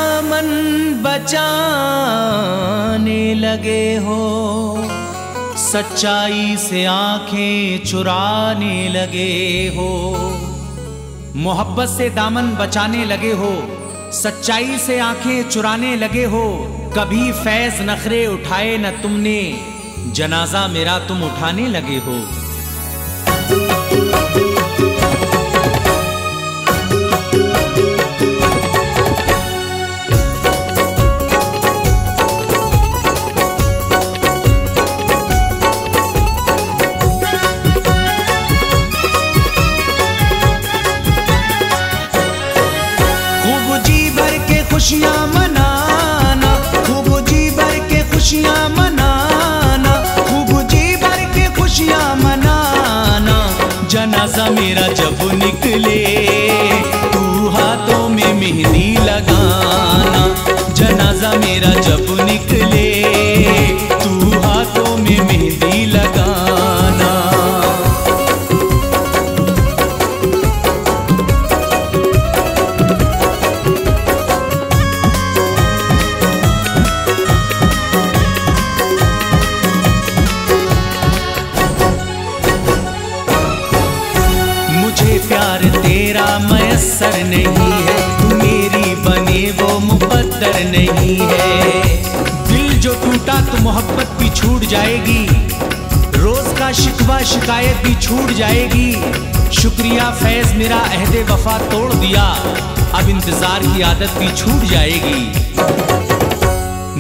दामन बचाने लगे हो, सच्चाई से आंखें चुराने लगे हो। मोहब्बत से दामन बचाने लगे हो, सच्चाई से आंखें चुराने लगे हो। कभी फैज नखरे उठाए न तुमने, जनाजा मेरा तुम उठाने लगे हो। खुशियाँ मनाना, खूब जी भर के खुशियाँ मनाना, खूब जी भर के खुशियाँ मनाना। जनाजा मेरा जब निकले तू हाथों में मेहंदी लगाना। जनाजा मेरा जब निकले तू हाथों में मेहंदी लगाना। प्यार तेरा मयस्सर नहीं है, तू मेरी बने वो मुकद्दर नहीं है। दिल जो टूटा तो मोहब्बत भी छूट जाएगी, रोज का शिकवा शिकायत भी छूट जाएगी। शुक्रिया फैज मेरा अहदे वफा तोड़ दिया, अब इंतजार की आदत भी छूट जाएगी।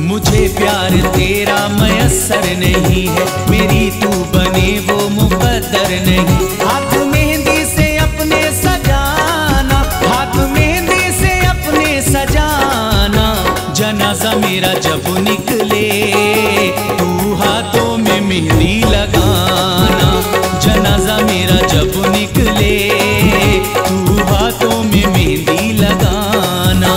मुझे प्यार तेरा मयस्सर नहीं है, मेरी तू बने वो मुकद्दर नहीं। हाथ मेहंदी से अपने सजाना, हाथ मेहंदी से अपने सजाना। जनाजा मेरा जब निकले तू हाथों में मेहंदी लगाना। जनाजा मेरा जब निकले तू हाथों में मेहंदी लगाना।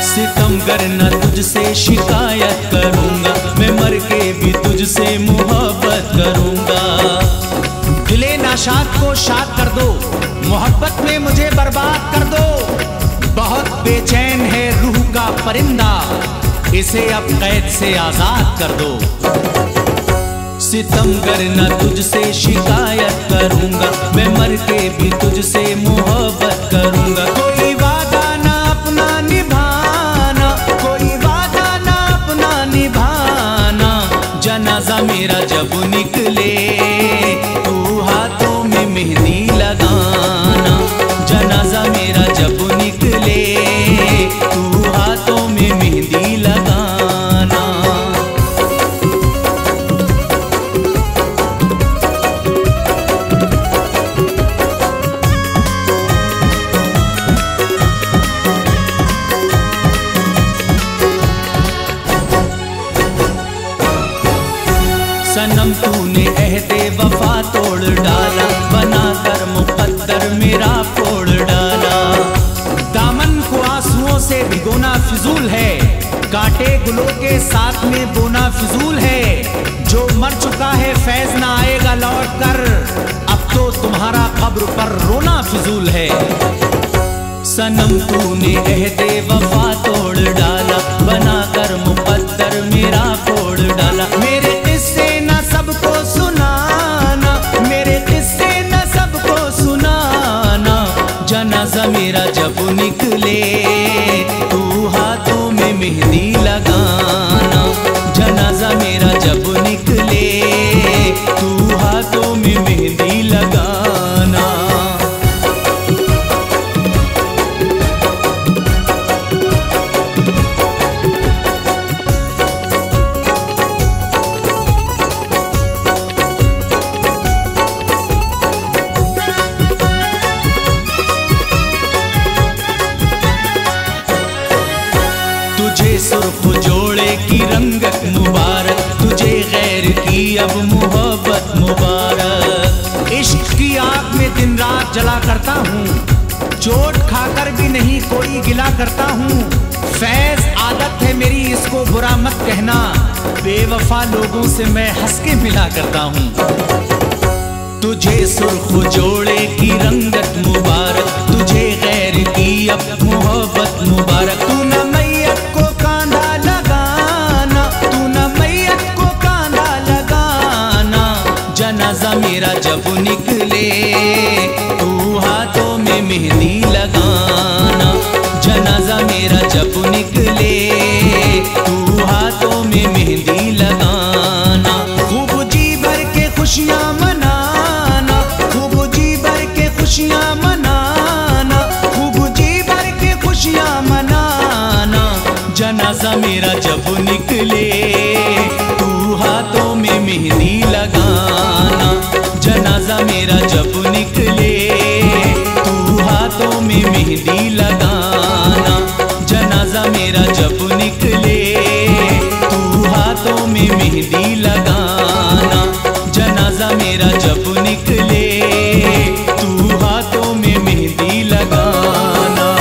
सितमगर न तुझसे शिकायत करूंगा, मैं मर के भी तुझसे मोहब्बत करूंगा। दिले नाशाद को शाद कर दो, मोहब्बत में मुझे बर्बाद कर दो। बहुत बेचैन है रूह का परिंदा, इसे अब कैद से आजाद कर दो। सितमगर न तुझसे शिकायत करूंगा, मैं मर के भी तुझसे मोहब्बत करूंगा। कोई वादा ना अपना निभाना, कोई वादा ना अपना निभाना। जनाजा मेरा जब निकले तू हाथों में मेहंदी लगाना। जनाजा मेरा जब निकले तू हाथों में मेहंदी लगाना। सनम तूने अहदे वफा तोड़ डाला, बनाकर मुकद्दर मेरा फोड़ डाला। दामन को आंसुओं से भिगोना फिजूल है, कांटे गुलों के साथ में बोना फिजूल है। जो मर चुका है फैज ना आएगा लौट कर, अब तो तुम्हारा कब्र पर रोना फिजूल है। सनम तूने अहदे वफा तोड़ डाला, बनाकर मुकद्दर मेरा फोड़ डाला। मेरे किस्से न सबको सुनाना, मेरे किस्से न सबको सुनाना। जनाजा मेरा जब निकले तू हाथों में मेहंदी लगाना। जनाजा मेरा जब निकले तू हाथों में मेहंदी लगाना। सुर्ख जोड़े की रंगत मुबारक, तुझे गैर की अब मोहब्बत मुबारक। इश्क की आग में दिन रात जला करता हूँ, चोट खाकर भी नहीं कोई गिला करता हूँ। फैज आदत है मेरी, इसको बुरा मत कहना, बेवफा लोगों से मैं हंस के मिला करता हूँ। तुझे सुर्ख जोड़े की रंगत मुबारक, तुझे गैर की अब मोहब्बत मुबारक। तू न मैयत को कांधा लगाना, तू न मैयत को कांधा लगाना, जनाजा मेरा जब निकले तू हाथों में मेहंदी लगाना। जनाजा मेरा जब निकले तू हाथों में मेहंदी लगाना। खूब जी भर के खुशियाँ मनाना, खूब जी भर के खुशियाँ मनाना, खूब जी भर के खुशियाँ मनाना। जनाजा मेरा जब निकले तू हाथों में मेहंदी लगाना। जनाजा मेरा जब निकले तू हाथों में मेहंदी लगाना। जनाजा मेरा जब निकले तू हाथों में मेहंदी लगाना। जनाजा मेरा जब निकले तू हाथों में मेहंदी लगाना।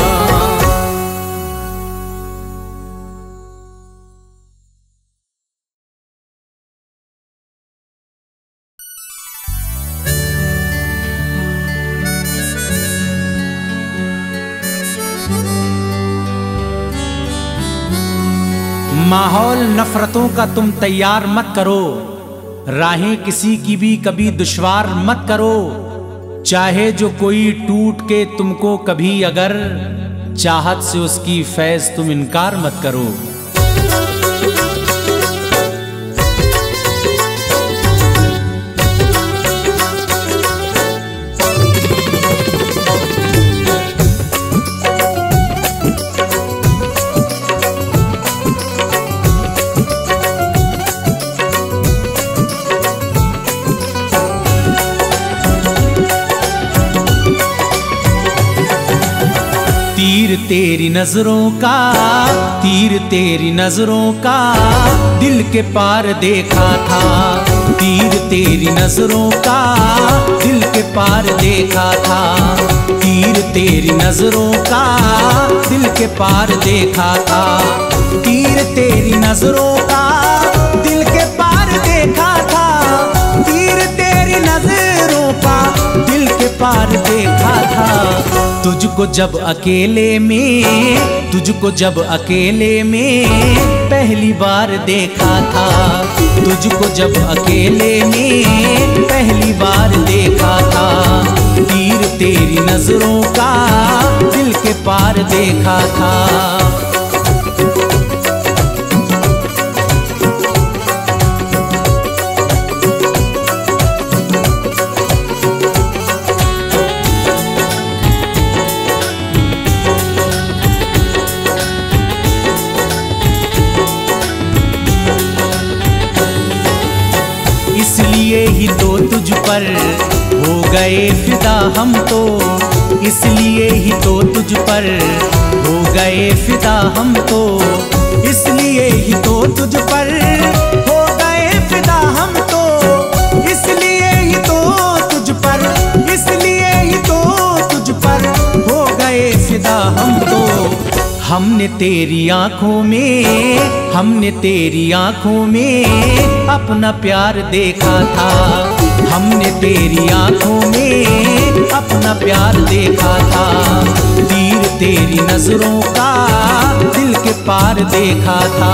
माहौल नफरतों का तुम तैयार मत करो, राहें किसी की भी कभी दुश्वार मत करो। चाहे जो कोई टूट के तुमको कभी अगर, चाहत से उसकी फैज तुम इनकार मत करो। तीर तेरी नजरों का, तीर तेरी नजरों का दिल के पार देखा था। तीर तेरी नजरों का दिल के पार देखा था। तीर तेरी नजरों का दिल के पार देखा था। तीर तेरी नजरों का दिल के पार देखा था। तीर तेरी नजरों का दिल के पार देखा था। तुझको जब अकेले में, तुझको जब अकेले में पहली बार देखा था। तुझको जब अकेले में पहली बार देखा था। तीर तेरी नजरों का दिल के पार देखा था। इसलिए ही तो तुझ पर हो गए फिदा हम तो। इसलिए ही तो तुझ पर हो गए फिदा हम तो। इसलिए ही तो तुझ पर हो गए फिदा हम तो। इसलिए ही तो तुझ पर, इसलिए ही तो तुझ पर हो गए फिदा हम तो। हमने तेरी आंखों में, हमने तेरी आंखों में अपना प्यार देखा था। हमने तेरी आंखों में अपना प्यार देखा था। तीर तेरी नजरों का दिल के पार देखा था।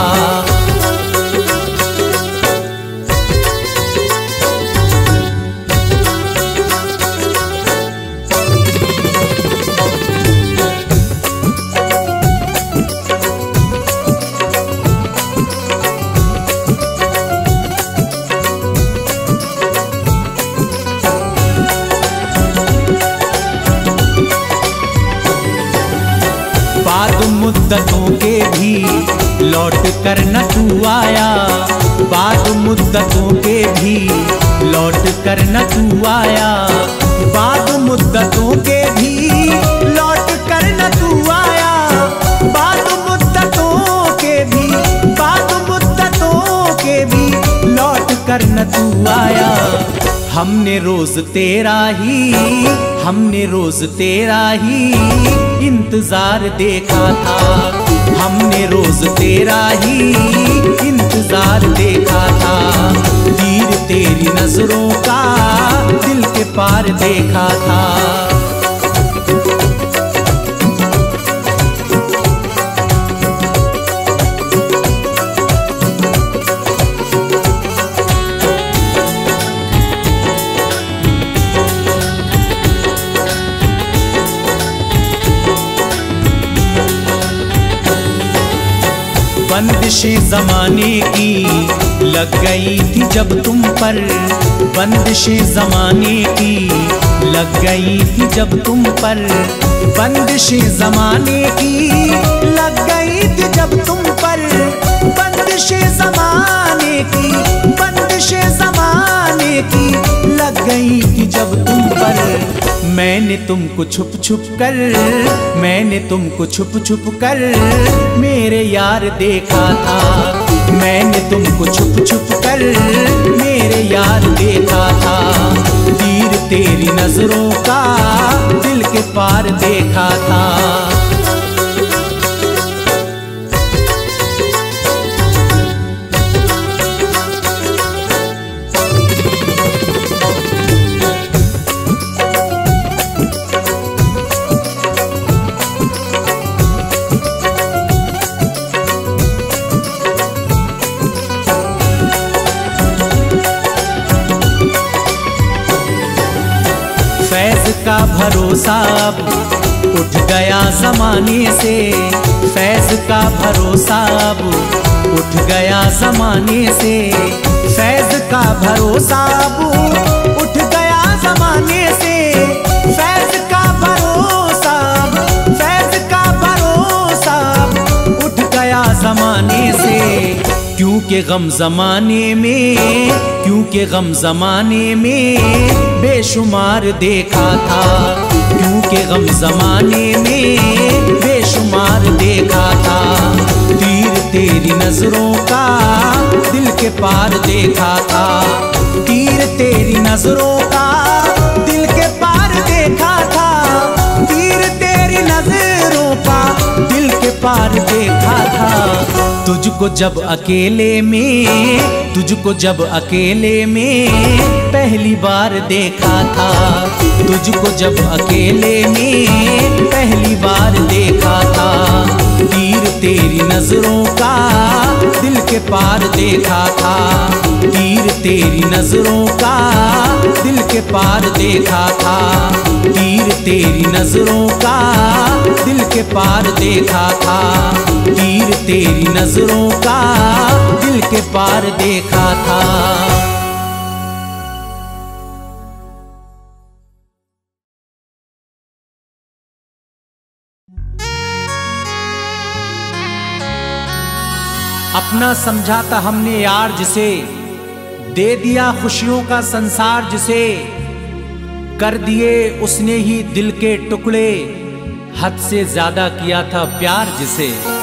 मुद्दतों के भी लौट कर न तू आया। बाद मुद्दतों के भी लौट कर न तू आया। बाद मुद्दतों के भी लौट कर न तू आया। बाद मुद्दतों के भी, बाद मुद्दतों के भी लौट कर न तू आया। हमने रोज तेरा ही इंतजार देखा था। हमने रोज तेरा ही इंतजार देखा था। तीर तेरी नजरों का दिल के पार देखा था। बंदिशें ज़माने की लग गई थी जब तुम पर। बंदिशें ज़माने की लग गई थी जब तुम पर। बंदिशें ज़माने की लग गई थी जब तुम पर। बंदिशें ज़माने की लग गई थी जब तुम पर। मैंने तुमको छुप छुप कर मेरे यार देखा था। मैंने तुमको छुप छुप कर मेरे यार देखा था। तीर तेरी नजरों का दिल के पार देखा था। फैज़ का भरोसा अब उठ गया ज़माने से। फैज़ का भरोसा अब उठ गया ज़माने से। फैज़ का भरोसा अब उठ गया ज़माने से। फैज़ का भरोसा उठ गया ज़माने से। क्योंकि गम ज़माने में बेशुमार देखा था। क्योंकि गम ज़माने में बेशुमार देखा था। तीर तेरी नजरों का दिल के पार देखा था। तीर तेरी नजरों का दिल के पार देखा था। तीर तेरी नजरों का दिल के पार देखा था। तुझको जब अकेले में पहली बार देखा था। तुझको जब अकेले में पहली बार देखा था। तीर तेरी नजरों का दिल के पार देखा था। तीर तेरी नजरों का दिल के पार देखा था। तीर तेरी नजरों का दिल के पार देखा था। तीर तेरी नजरों का दिल के पार देखा था। अपना समझा था हमने यार जिसे, दे दिया खुशियों का संसार जिसे। कर दिए उसने ही दिल के टुकड़े, हद से ज्यादा किया था प्यार जिसे।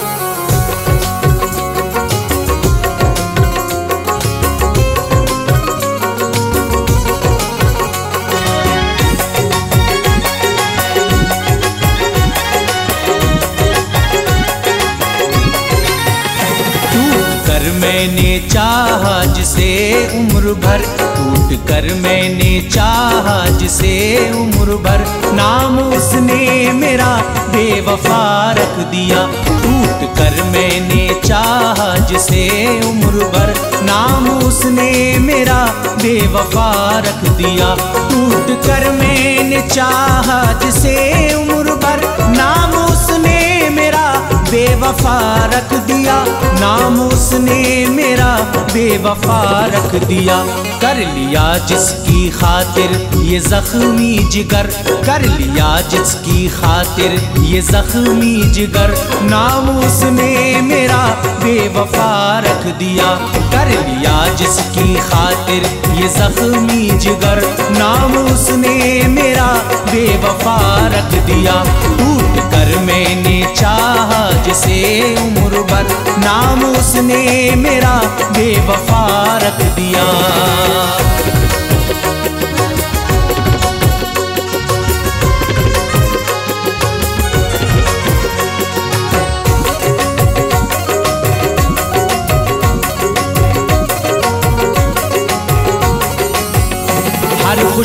मैंने चाहा जिसे उम्र भर, टूट कर मैंने चाहा जिसे उम्र भर। नाम उसने मेरा बेवफा रख दिया। टूट कर मैंने चाहा जिसे उम्र भर। नाम उसने मेरा बेवफा रख दिया। टूट कर मैंने चाहा जिसे उम्र भर। नाम उसने मेरा बेवफा रख दिया। नाम उसने मेरा बेवफा रख दिया। कर लिया जिसकी खातिर ये जख्मी जिगर, कर लिया जिसकी खातिर ये जख्मी जिगर। नाम उसने मेरा बेवफा रख दिया। कर लिया जिसकी खातिर ये जख्मी जिगर। नाम उसने मेरा बेवफा रख दिया। टूट कर मैंने चाहा जिसे उम्र भर। नाम उसने मेरा बेवफा रख दिया।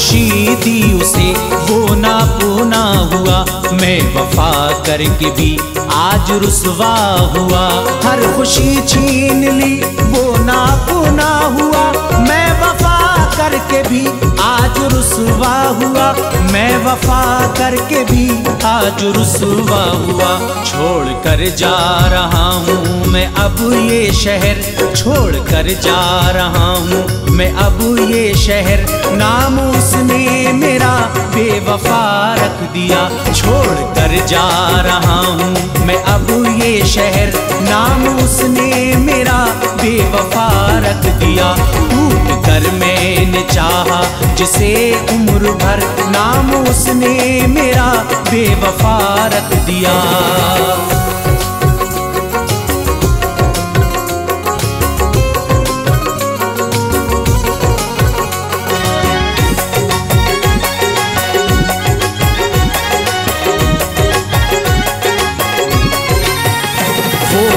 खुशी दी उसे वो ना पूना हुआ, मैं वफा करके भी आज रुसवा हुआ। हर खुशी छीन ली वो ना पूना हुआ, मैं वफा करके भी आज रुसवा हुआ, मैं वफा करके भी आज रुसवा हुआ। छोड़ कर जा रहा हूँ मैं अब ये शहर, छोड़ कर जा रहा हूँ मैं अब ये शहर, नाम उसने मेरा बेवफा रख दिया। छोड़ कर जा रहा हूँ मैं अब ये शहर, नाम उसने मेरा बेवफा रख दिया। टूट कर मैंने चाहा जिसे उम्र भर, नाम उसने मेरा बेवफा रख दिया।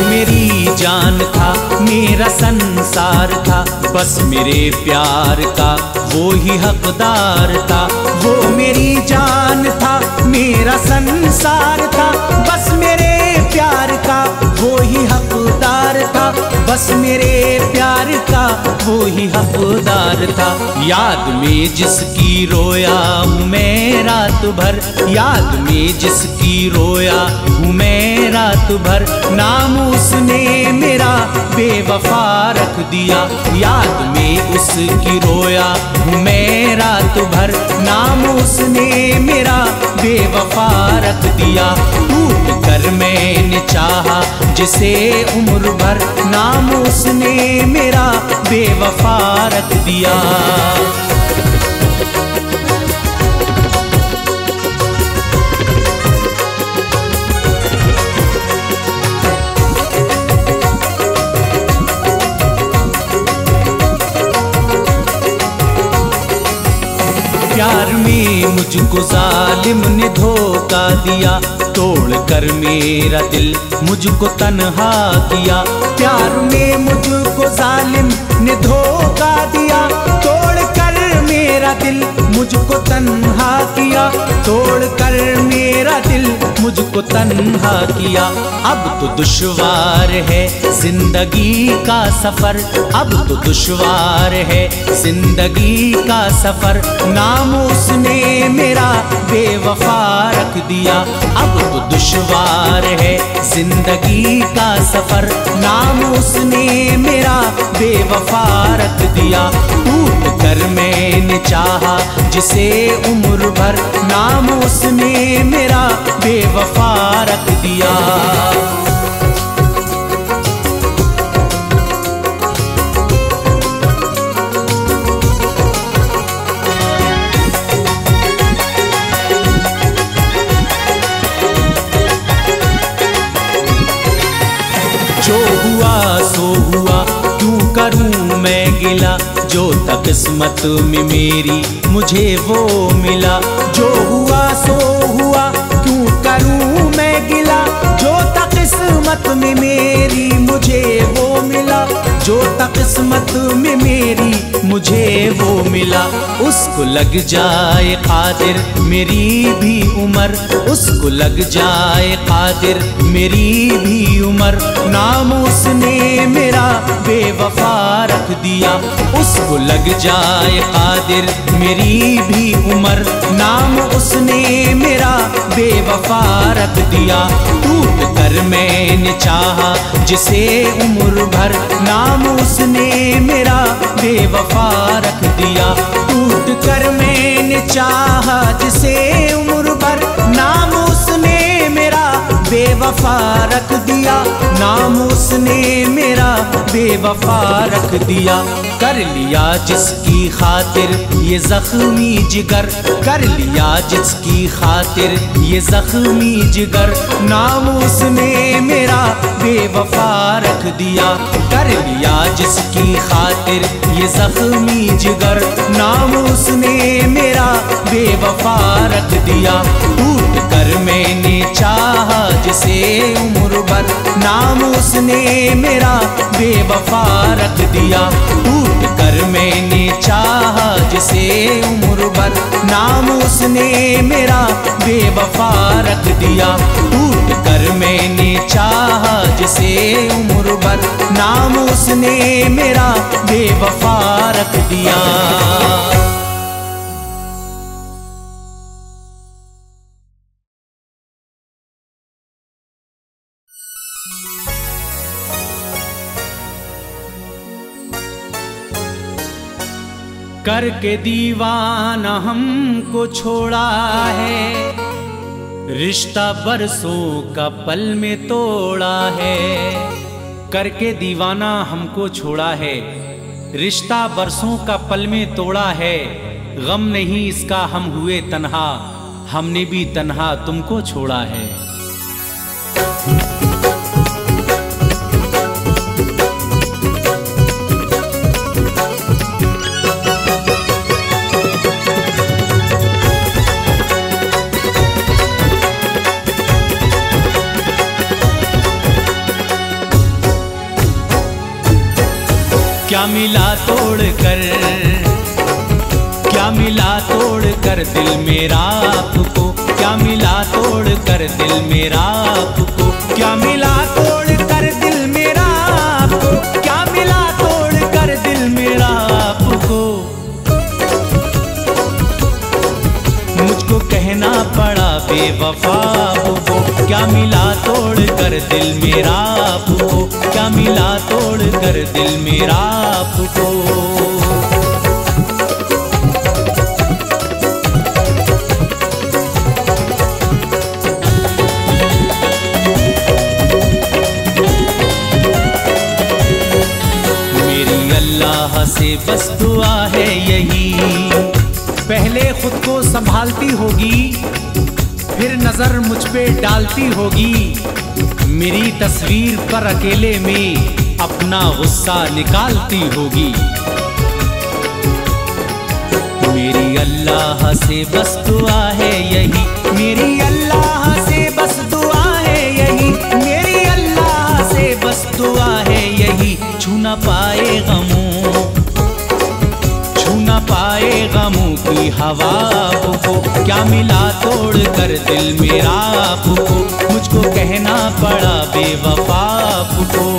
मेरी जान था, मेरा संसार था, बस मेरे प्यार का वो ही हकदार था। वो मेरी जान था, मेरा संसार था, बस मेरे प्यार का वो ही हकदार था, बस मेरे प्यार का वो ही हकदार था। याद में जिसकी रोया हूँ मैं रात भर, याद में जिसकी रोया हूँ मैं रात भर, नाम उसने मेरा बेवफा रख दिया। याद में उसकी रोया हूँ मैं रात भर, नाम उसने मेरा बेवफा रख दिया। टूट कर मैंने चाहा जिसे उम्र भर, नाम उसने मेरा बेवफा रख दिया। प्यार में मुझको जालिम ने धोखा दिया, तोड़ कर मेरा दिल मुझको तन्हा किया। प्यार में मुझको जालिम ने धोखा दिया, तोड़ कर मेरा दिल मुझको तन्हा किया, तोड़ कर मेरा दिल मुझको तन्हा किया। अब तो दुश्वार है जिंदगी का सफर, अब तो दुश्वार है जिंदगी का सफर, नाम उसने मेरा बेवफा रख दिया। अब तो दुश्वार है जिंदगी का सफर, नाम उसने मेरा बेवफा रख दिया। टूट कर मैंने चाहा जिसे उम्र भर, नाम उसने मेरा बेवफा रख दिया। जो हुआ सो हुआ, क्यों करूं मैं गिला, जो तक किस्मत में मेरी मुझे वो मिला। जो हुआ सो हुआ, क्यों करूं मैं गिला, जो तक किस्मत में मेरी मुझे वो मिला, जो तक किस्मत में मेरी मुझे वो मिला। उसको लग जाए कादिर मेरी भी उम्र, उसको लग जाए कादिर मेरी भी उम्र, नाम उसने मेरा बेवफा रख दिया। उसको लग जाए कादिर मेरी भी उम्र, नाम उसने मेरा बेवफा रख दिया। टूट कर मैंने चाहा जिसे उम्र भर, नाम उसने मेरा बेवफा रख दिया। टूट कर मैंने चाहा जिसे उम्र भर, नाम उसने मेरा बेवफा रख दिया, नाम उसने मेरा बेवफा रख दिया। कर लिया जिसकी खातिर ये जख्मी जिगर, कर लिया जिसकी खातिर ये जख्मी जिगर, नाम उसने मेरा बेवफा रख दिया। कर लिया जिसकी खातिर ये जख्मी जिगर, नाम उसने मेरा बेवफा रख दिया। टूट कर मैंने चाहा जिसे उम्र भर, नाम उसने मेरा बेवफा रख दिया। टूट कर मैंने चाहा जिसे उम्र भर नाम उसने मेरा बेवफा रख दिया। टूट कर मैंने चाहा जिसे उम्र भर नाम उसने मेरा बेवफा रख दिया। करके दीवाना हमको छोड़ा है, रिश्ता बरसों का पल में तोड़ा है। करके दीवाना हमको छोड़ा है, रिश्ता बरसों का पल में तोड़ा है। गम नहीं इसका हम हुए तन्हा, हमने भी तन्हा तुमको छोड़ा है। क्या मिला तोड़ कर, क्या मिला तोड़ कर दिल मेरा आपको, क्या मिला तोड़ कर दिल मेरा आपको, क्या मिला तोड़ कर दिल मेरा आपको, क्या मिला तोड़ कर दिल मेरा आपको। मुझको कहना पड़ा बेवफा को, क्या मिला तोड़ कर दिल मेरा आपको, क्या मिला तोड़ कर दिल मेरा आपको। मेरी अल्लाह से बस दुआ है यही, पहले खुद को संभालती होगी, फिर नजर मुझ पे डालती होगी। मेरी तस्वीर पर अकेले में अपना गुस्सा निकालती होगी। मेरी अल्लाह से बस दुआ है यही, मेरी अल्लाह से बस दुआ है यही, मेरी अल्लाह से बस दुआ है यही। छू ना पाए गमों, छू ना पाए गमों की हवा को, क्या मिला तोड़ कर दिल मेरा आपको। मुझको कहना पड़ा बेवफा को।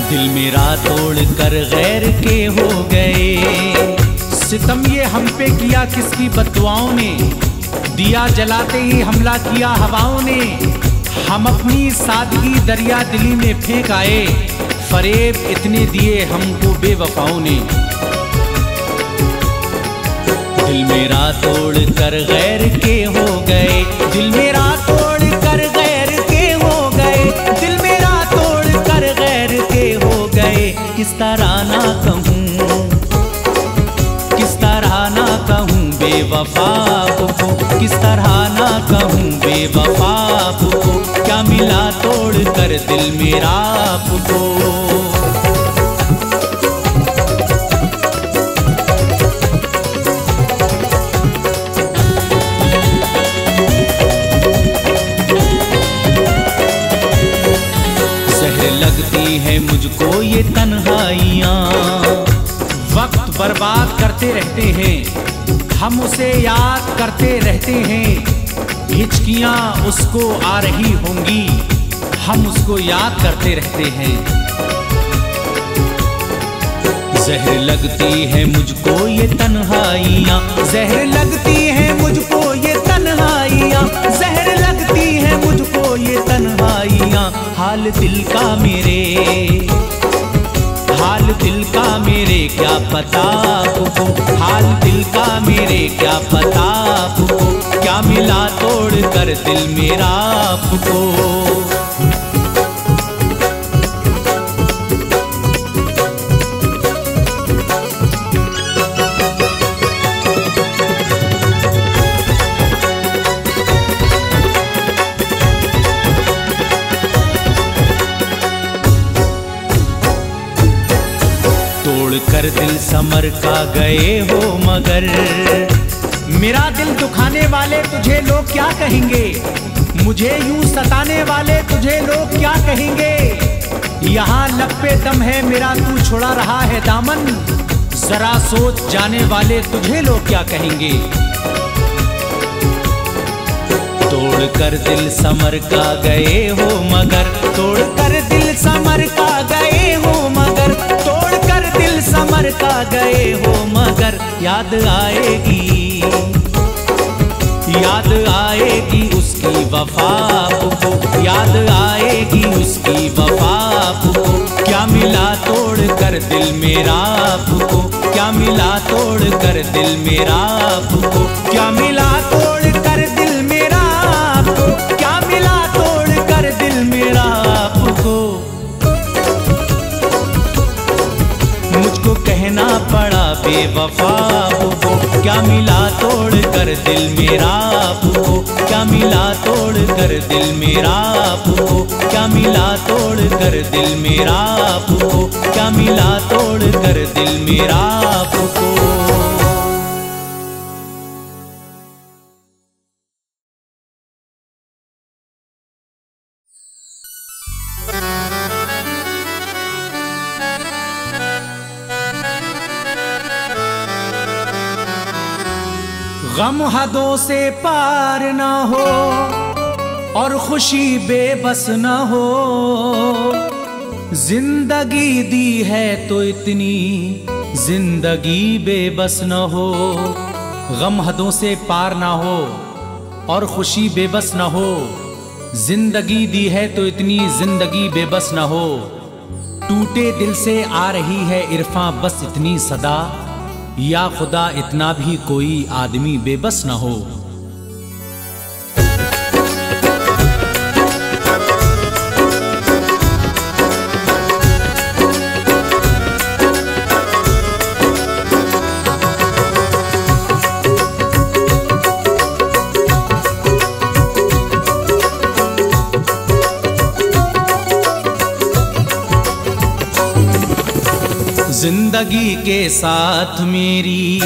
दिल मेरा तोड़ कर गैर के हो गए, सितम ये हम पे किया किसकी बददुआओं ने, दिया जलाते ही हमला किया हवाओं ने। हम अपनी सादगी दरिया दिली में फेंक आए, फरेब इतने दिए हमको बेवफाओं ने। दिल मेरा तोड़ कर गैर के हो गए, दिल मेरा तोड़ कर गैर के हो गए, दिल मेरा तोड़ कर गैर के हो गए। किस तरह ना कहूँ, किस तरह ना कहूँ बेवफा को, किस तरह ना कहूँ बेवफा को। क्या मिला तोड़ कर दिल मेरा आपको। जहर लगती है मुझको ये तन्हाइयाँ, वक्त बर्बाद करते रहते हैं, हम उसे याद करते रहते हैं। हिचकियाँ उसको आ रही होंगी, हम उसको याद करते रहते हैं। जहर लगती है मुझको ये तन्हाइयाँ, जहर लगती है मुझको ये तन्हाइयाँ, जहर लगती है मुझको ये तन्हाइयाँ। हाल दिल का मेरे, हाल दिल का मेरे क्या पता आपको, हाल दिल का मेरे क्या पता आपको। क्या मिला तोड़ कर दिल मेरा आपको। समर का गए हो मगर। मेरा दिल दुखाने वाले तुझे लोग क्या कहेंगे, मुझे यूं सताने वाले तुझे लोग क्या कहेंगे। यहाँ लब पे दम है मेरा, तू छुड़ा रहा है दामन, जरा सोच जाने वाले तुझे लोग क्या कहेंगे। तोड़कर दिल समर का गए हो मगर, तोड़कर दिल समर का गए हो मगर, तोड़कर दिल समर का गए हो मगर। याद आएगी, याद आएगी उसकी वफा को, याद आएगी उसकी वफा को। क्या मिला तोड़ कर दिल मेरा आपको, क्या मिला तोड़ कर दिल मेरा आपको, क्या मिला तोड़ कर दिल मेरा आपको, क्या मिला तोड़ कर दिल मेरा आपको। मुझको कहना पड़ा बेवफा हो, क्या मिला तोड़ कर दिल मेरा आपको, क्या मिला तोड़ कर दिल मेरा आपको, क्या मिला तोड़ कर दिल मेरा आपको, क्या मिला तोड़ कर दिल मेरा आपको। गम हदों से पार ना हो और खुशी बेबस ना हो, जिंदगी दी है तो इतनी जिंदगी बेबस ना हो। गम हदों से पार ना हो और खुशी बेबस ना हो, जिंदगी दी है तो इतनी जिंदगी बेबस ना हो। टूटे दिल से आ रही है इरफां बस इतनी सदा, या खुदा इतना भी कोई आदमी बेबस न हो। जिंदगी के साथ मेरी,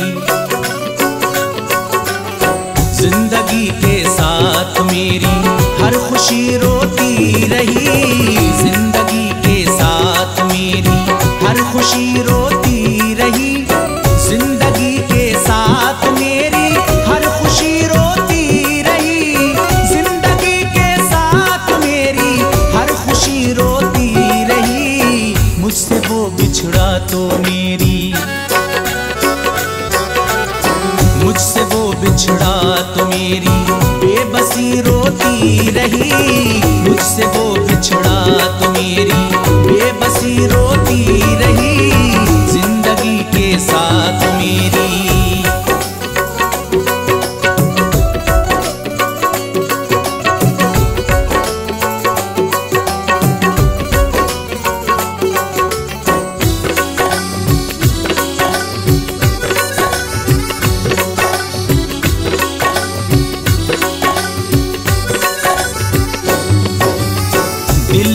जिंदगी के साथ मेरी हर खुशी रोती रही, जिंदगी के साथ मेरी हर खुशी रोती रही, जिंदगी के साथ मेरी हर खुशी रोती रही, जिंदगी के साथ मेरी हर खुशी रोती रही। मुझसे वो बिछड़ा तो मेरी, मुझसे वो बिछड़ा तो मेरी बेबसी रोती रही, मुझसे वो बिछड़ा तो मेरी बेबसी रोती रही, जिंदगी के साथ मेरी।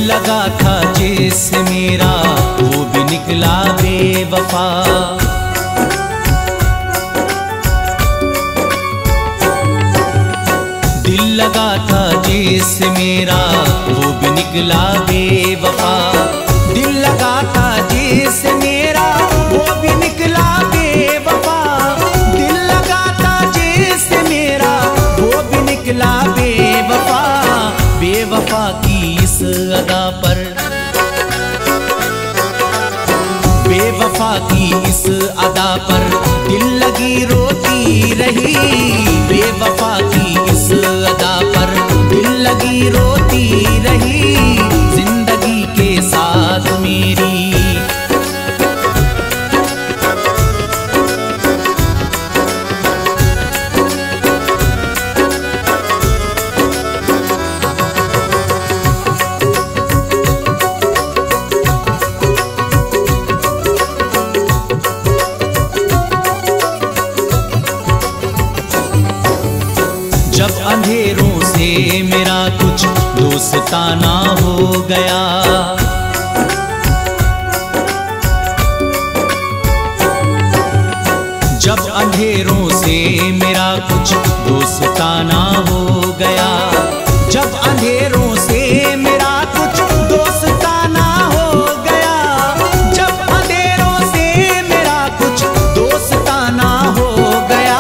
लगा था जिससे मेरा वो भी निकला बेवफा, दिल लगा था जिससे मेरा वो भी निकला बेवफा, दिल लगा था जिससे मेरा वो भी निकला बेवफा, दिल लगा था जिससे मेरा वो भी निकला बेवफा। बेवफा की इस अदा पर, बेवफा की इस अदा पर दिल लगी रोती रही, बेवफा की इस अदा पर दिल लगी रोती रही, जिंदगी के साथ मेरी। जब अंधेरों से मेरा कुछ दोस्ताना हो गया, जब अंधेरों से मेरा कुछ दोस्ताना हो गया, जब अंधेरों से मेरा कुछ दोस्ताना हो गया, जब अंधेरों से मेरा कुछ दोस्ताना हो गया,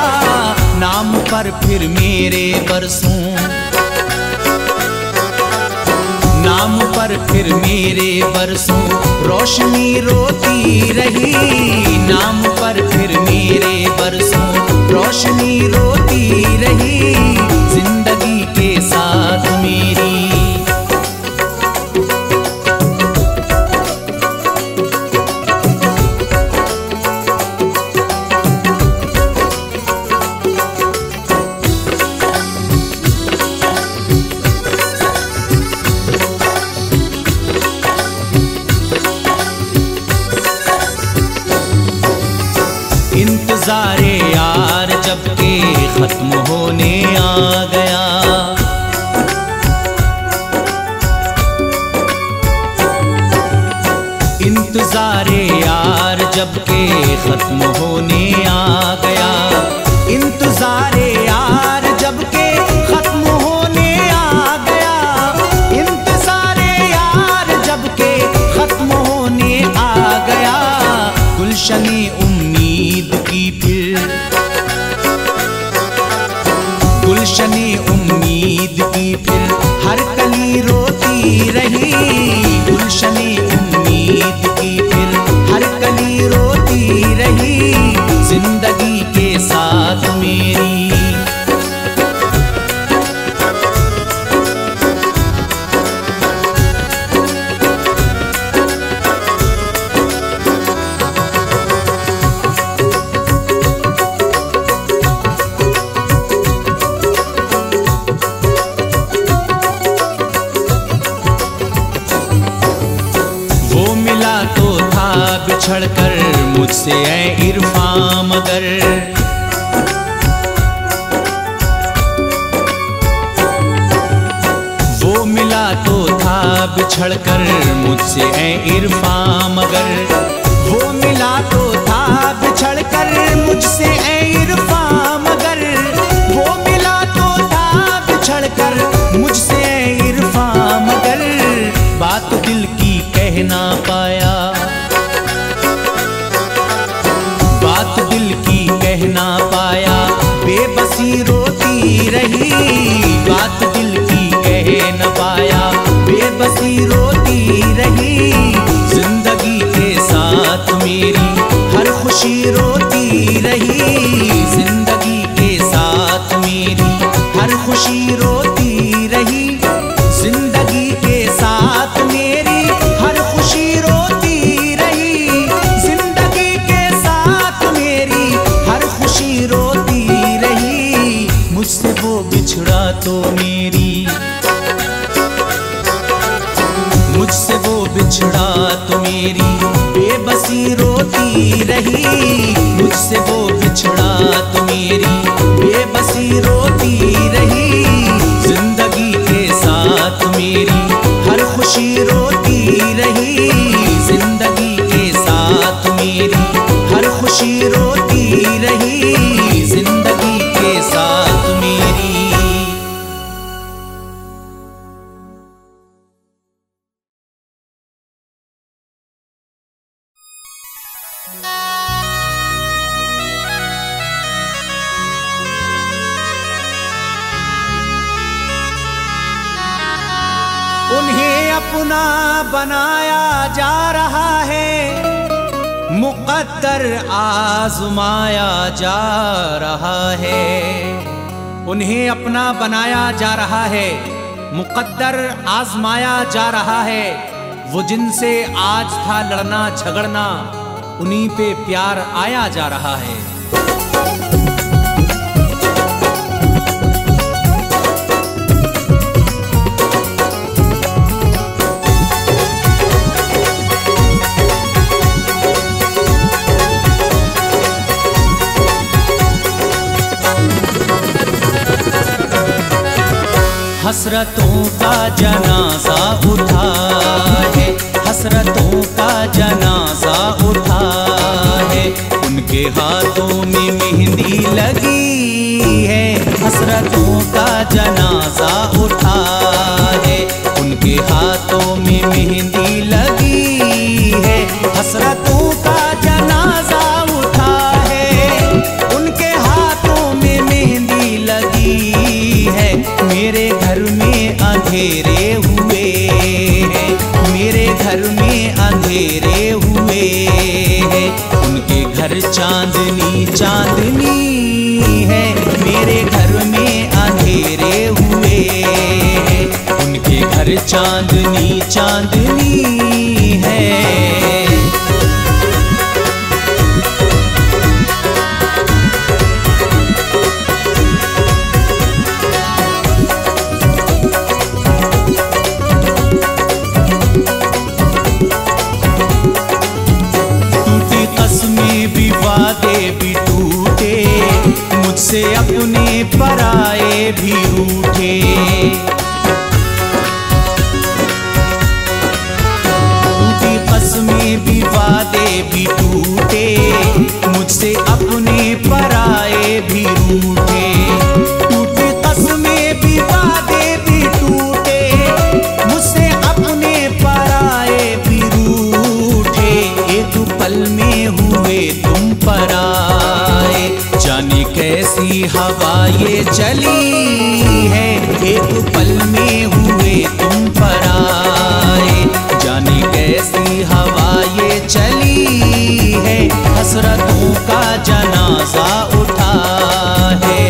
नाम पर फिर मेरे बरसों, नाम पर फिर मेरे बरसों रोशनी रोती रही, नाम पर फिर मेरे बरसों रोशनी रोती रही, जिंदगी के साथ मेरी। इंतज़ारे यार जब के खत्म होने आ गया, इंतज़ारे यार जब के खत्म होने आ गया, इंतज़ारे यार जब के खत्म होने आ गया, इंतज़ारे यार जब के खत्म होने आ गया, गुलशने उम्मीद की फिर, गुलशने उम्मीद की फिर हर कली रोती रही, गुलशने उम्मीद की फिर हर कली रोती रही, जिंदगी के साथ मेरी। बिछड़कर मुझसे ऐ इरफां मगर, वो मिला तो था बिछड़कर मुझसे ऐ इरफां मगर, वो मिला तो था बिछड़कर मुझसे ऐ इरफां मगर, वो मिला तो था बिछड़कर मुझसे ऐ इरफां मगर, बात दिल की कह ना पाया, बात दिल की कह ना पाया, बेबसी रोती रही, बात दिल की कह न पाया, बेबसी रोती रही, जिंदगी के साथ मेरी हर खुशी रोती रही, जिंदगी के साथ मेरी हर खुशी रोती रही, जिंदगी के साथ मेरी हर खुशी रोती रही, जिंदगी के साथ मेरी हर खुशी रोती रही, मुझसे वो बिछड़ा तो मेरी, मुझसे वो बिछड़ा तो मेरी बेबसी रोती रही, मुझसे वो बिछड़ा तो मेरी बेबसी रोती रही, जिंदगी के साथ मेरी हर खुशी रोती रही, जिंदगी के साथ मेरी हर खुशी रोती रही, जिंदगी के साथ मेरी। उन्हें अपना बनाया जा रहा है, मुक़द्दर आज़माया जा रहा है, उन्हें अपना बनाया जा रहा है, मुक़द्दर आज़माया जा रहा है, वो जिनसे आज था लड़ना झगड़ना, उन्हीं पे प्यार आया जा रहा है। हसरतों का जनाजा उठा है, हसरतों का जनाजा उठा है, उनके हाथों में मेहंदी लगी है, हसरतों का जनाजा उठा है। उनके हाथों में मेहंदी लगी है, हसरतों का जनाजा उठा है। उनके हाथों में मेहंदी लगी है। मेरे घर में अंधेरे हुए हैं, मेरे घर में अंधेरे हुए हैं। उनके घर चांदनी चांदनी है, मेरे घर में अंधेरे हुए हैं। उनके घर चांदनी चांदनी है। भी वादे भी टूटे, मुझसे अपने पराए भी रूठे। टूटी कसमें भी वादे भी टूटे, मुझसे अपने पराए भी रूठे। टूटी कसमें भी वादे भी टूटे, मुझसे अपने पराए भी रूठे। एक पल में हुए तुम पराए, जाने कैसी हवा ये चली है। एक पल में हुए तुम पराए, जाने कैसी हवा ये चली है। हसरतों का जनाजा उठा है।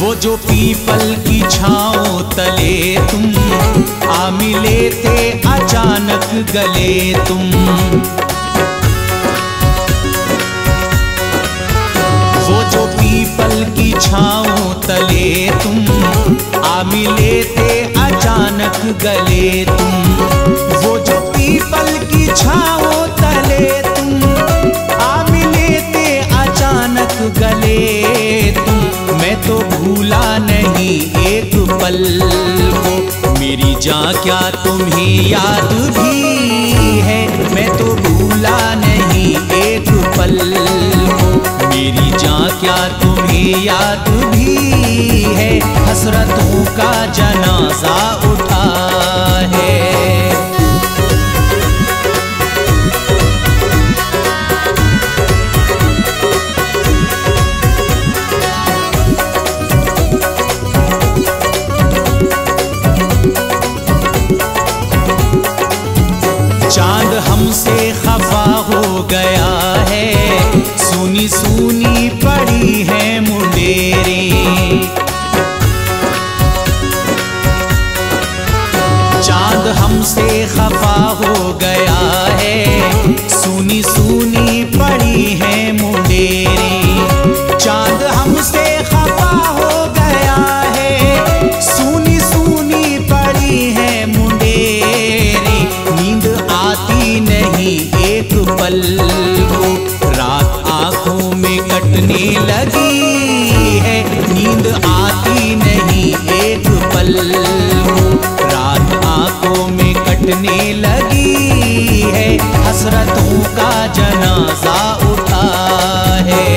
वो जो पीपल की छाँव तले तुम आ मिले थे अचानक गले तुम। वो जो पीपल की छाँव तले तुम आ मिले थे अचानक गले तुम। वो जो पीपल की छाँव तले तुम आ मिले थे अचानक गले तुम। मैं तो भूला नहीं एक पल को, मेरी जान क्या तुम्हें याद भी है। मैं तो भूला नहीं एक पल को, मेरी जान क्या तुम्हें याद भी है। हसरतों का जनाजा उठा है। चांद हमसे खफा हो गया है, सूनी सूनी पड़ी है मुंडेरी। चांद हमसे खफा हो गया है, सूनी सूनी पड़ी है मुंडेरी। चांद हमसे खफा हो गया है, सूनी सूनी पड़ी है मुंडेरी। नींद आती नहीं एक पल को, रात आंखों में कटने लगी है। नींद आती नहीं एक पल को, रात आंखों में कटने लगी है। हसरतों का जनाजा उठा है।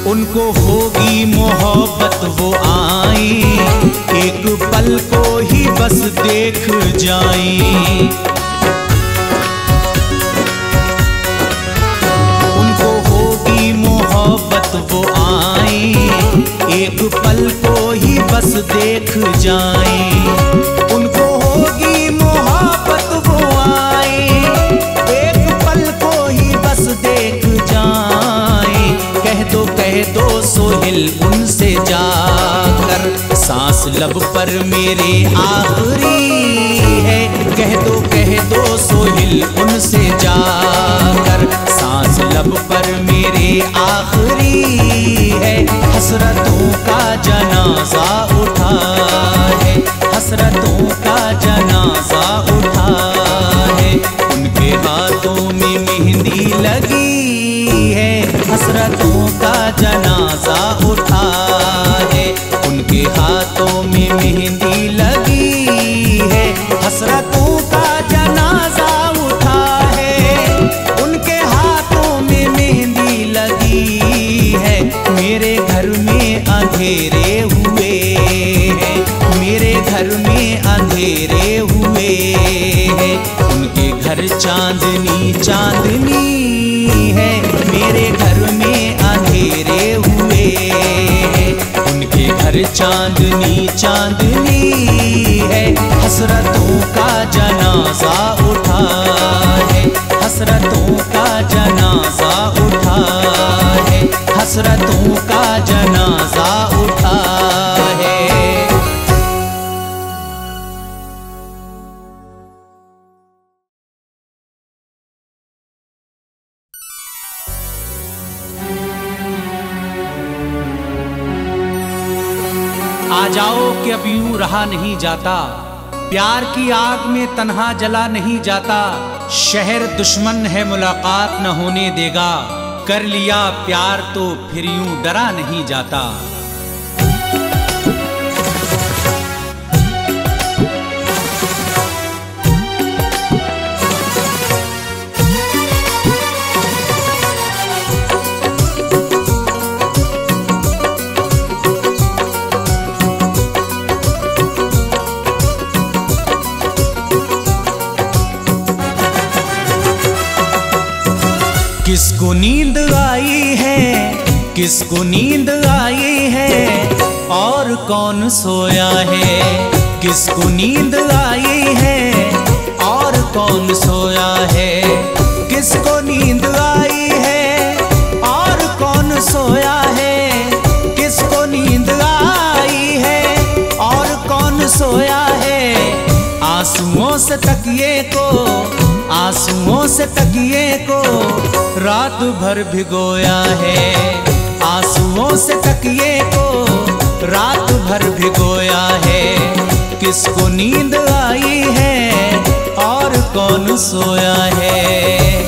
उनको होगी मोहब्बत वो आई, एक पल को ही बस देख जाई। उनको होगी मोहब्बत वो आई, एक पल को ही बस देख जाई। उनको होगी मोहब्बत वो आई, एक पल को ही बस देख जाई। कह दो सोहेल उनसे जाकर, सांस लब पर मेरे आखिरी है। कह दो सोहिल उनसे जाकर, सांस लब पर मेरे आखिरी है। हसरतों का जनाजा उठा है, हसरतों का जनाजा उठा है। उनके हाथों में मेहंदी लगी है, हसरतों का जनाजा उठा है। उनके हाथों में मेहंदी लगी है, हसरतों का जनाजा उठा है। उनके हाथों में मेहंदी लगी है। मेरे घर में अंधेरे हुए हैं, मेरे घर में अंधेरे हुए हैं। उनके घर चांदनी चांदनी है, मेरे घर में अंधेरे हुए हैं। उनके घर चांदनी चांदनी है। हसरतों का जनाजा उठा है, हसरतों का जनाजा उठा है। हसरतों का जनाजा उठा है। आ जाओ कि अब यूं रहा नहीं जाता, प्यार की आग में तन्हा जला नहीं जाता। शहर दुश्मन है मुलाकात न होने देगा, कर लिया प्यार तो फिर यूं डरा नहीं जाता। किसको नींद आई है, किसको नींद आई है, और कौन सोया है। किसको नींद आई है, और कौन सोया है। किसको नींद आई है, और कौन सोया है। किसको नींद आई है, और कौन सोया है। आंसुओं से तकिए को, आंसुओं से तकिए को रात भर भिगोया है। आंसुओं से तकिए को रात भर भिगोया है। किसको नींद आई है, और कौन सोया है।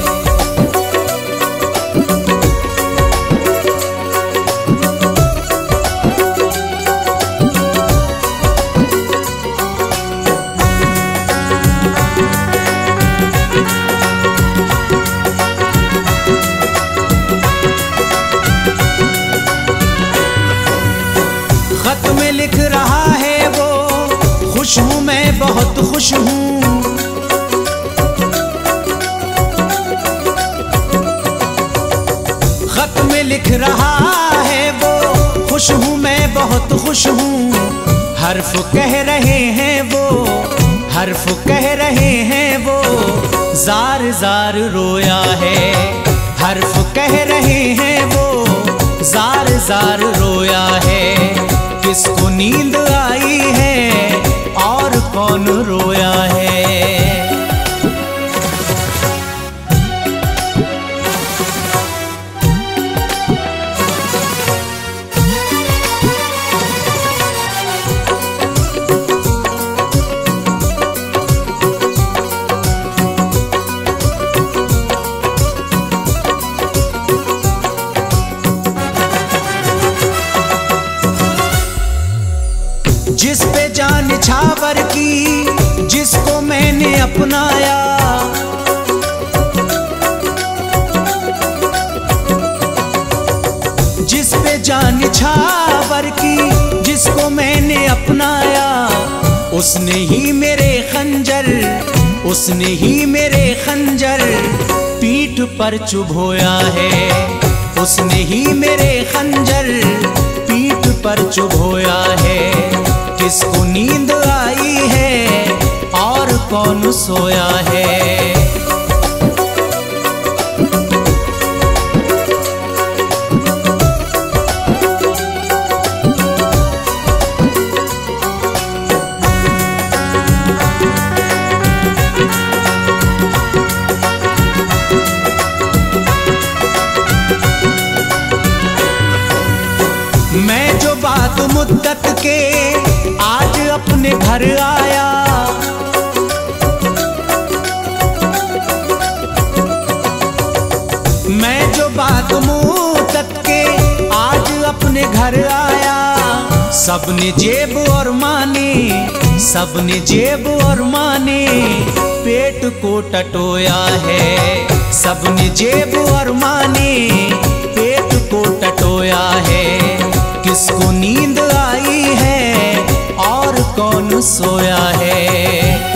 खत में लिख रहा है वो, खुश हूँ मैं बहुत खुश हूँ। खत में लिख रहा है वो, खुश हूँ मैं बहुत खुश हूँ। हर्फ कह रहे हैं वो, हर्फ कह रहे हैं वो, जार जार रोया है। हर्फ कह रहे हैं वो, जार जार रोया है। किसको नींद आई है, और कौन रोया है। जिस पे जान छावर की, जिसको मैंने अपनाया। जिस पे जान छावर की, जिसको मैंने अपनाया। उसने ही मेरे खंजर, उसने ही मेरे खंजर पीठ पर चुभोया है। उसने ही मेरे खंजर पीठ पर चुभोया है। किसको नींद आई है, और कौन सोया है। अपने घर आया, मैं जो बात मुंह तक के आज अपने घर आया। सबने जेब और माने, सबने जेब और माने पेट को टटोया है। सबने जेब और माने पेट को टटोया है। किसको नींद आई है और कौन सोया है।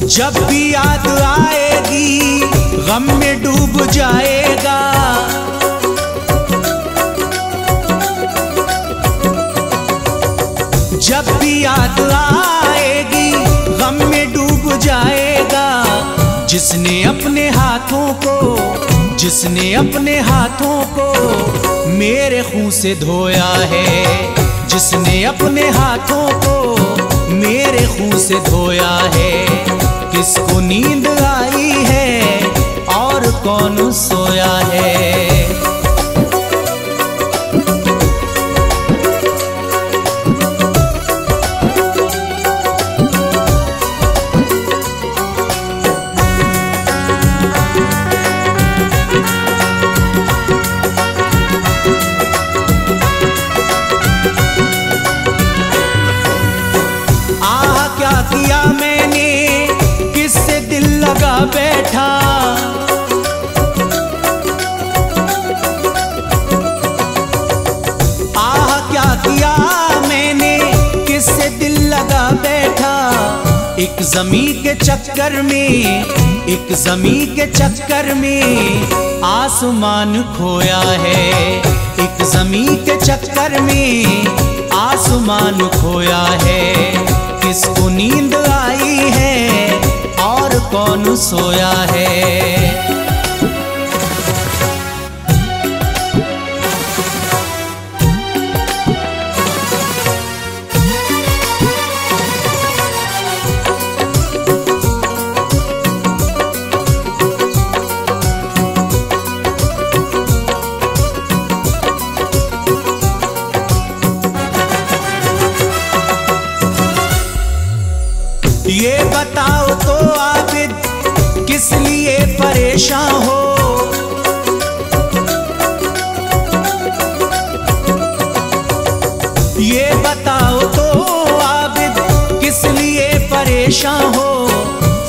जब भी याद आएगी गम में डूब जाएगा। जब भी याद आएगी गम में डूब जाएगा। जिसने अपने हाथों को, जिसने अपने हाथों को मेरे खून से धोया है। जिसने अपने हाथों को मेरे खून से धोया है। किसको नींद आई है और कौन सोया है। आह क्या किया मैंने, किससे दिल लगा बैठा। आह क्या किया मैंने, किससे दिल लगा बैठा। एक ज़मीं के चक्कर में, एक ज़मीं के चक्कर में आसमान खोया है। एक ज़मीं के चक्कर में आसमान खोया है। किसको नींद आई है और कौन सोया है। ये बताओ तो आबिद किस लिए परेशान हो। ये बताओ तो आबिद किस लिए परेशान हो।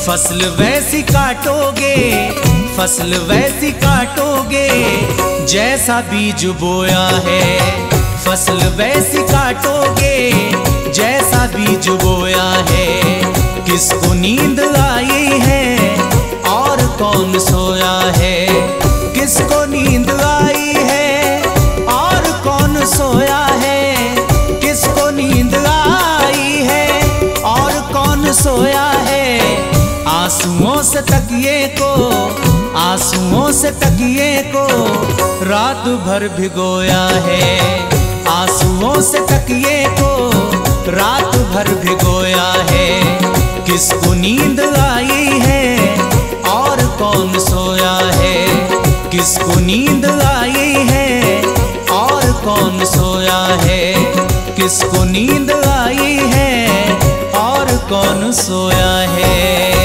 फसल वैसी काटोगे, फसल वैसी काटोगे जैसा बीज बोया है। फसल वैसी काटोगे जैसा बीज बोया है। किसको नींद आई है और कौन सोया है। किसको नींद आई है और कौन सोया है। किसको नींद आई है और कौन सोया है। आंसुओं से तकिए को, आंसुओं से तकिए को रात भर भिगोया है। आंसुओं से तकिए को रात भर भिगोया है। किसको नींद आई है और कौन सोया है। किसको नींद आई है और कौन सोया है। किसको नींद आई है और कौन सोया है।